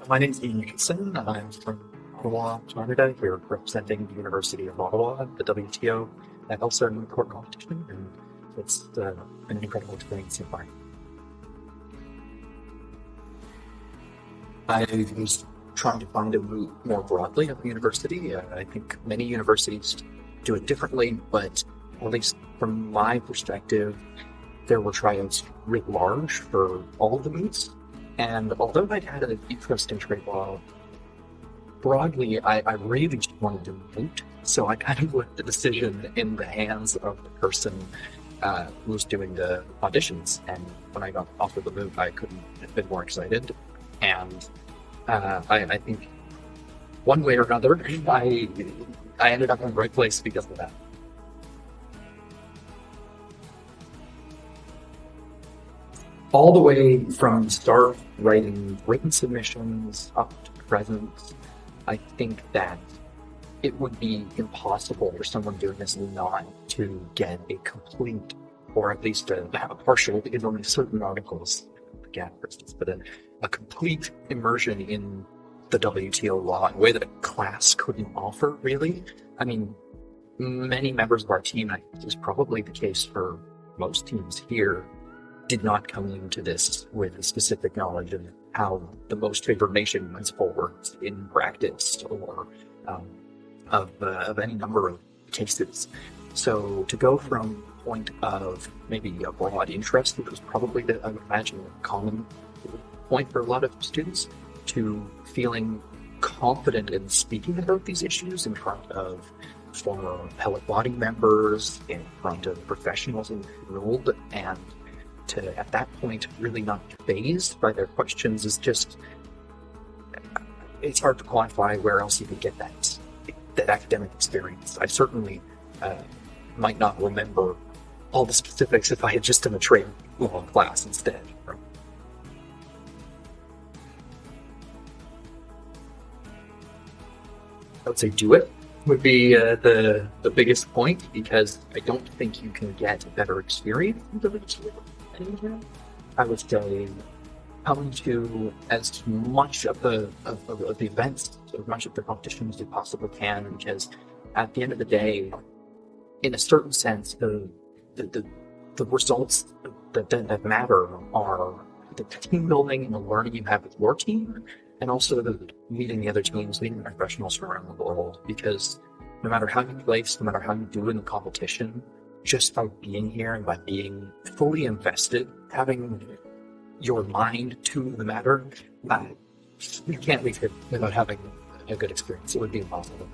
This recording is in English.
My name is Ian Richardson, and I'm from Ottawa, Canada, here representing the University of Ottawa at the WTO at ELSA Moot Court Competition, and it's an incredible experience so far. I was trying to find a moot more broadly at the university. I think many universities do it differently, but at least from my perspective, there were tryouts writ large for all of the moots. And although I'd had an interest in trade law, broadly, I really just wanted to moot. So I kind of left the decision in the hands of the person who was doing the auditions. And when I got offered the moot, I couldn't have been more excited. And I think one way or another, I ended up in the right place because of that. All the way from start writing written submissions up to present, I think that it would be impossible for someone doing this not to get a complete, or at least a partial, because only certain articles, again, for instance, but a complete immersion in the WTO law in a way that a class couldn't offer, really. I mean, many members of our team, I think this is probably the case for most teams here, did not come into this with a specific knowledge of how the most favored nation principle works in practice, or of any number of cases. So to go from a point of maybe a broad interest, which was probably, I would imagine, a common point for a lot of students, to feeling confident in speaking about these issues in front of former appellate body members, in front of professionals in the field, and to, at that point, really not fazed by their questions is just, it's hard to quantify where else you could get that academic experience. I certainly might not remember all the specifics if I had just done a trade law class instead. I would say do it would be the biggest point, because I don't think you can get a better experience in WTO. I would say come to as much of the events, as much of the competition as you possibly can, because at the end of the day, in a certain sense, the results that matter are the team building and the learning you have with your team, and also the meeting the other teams, meeting the professionals from around the world. Because no matter how you place, no matter how you do in the competition, just by being here and by being fully invested, having your mind to the matter, you can't leave here without having a good experience. It would be impossible.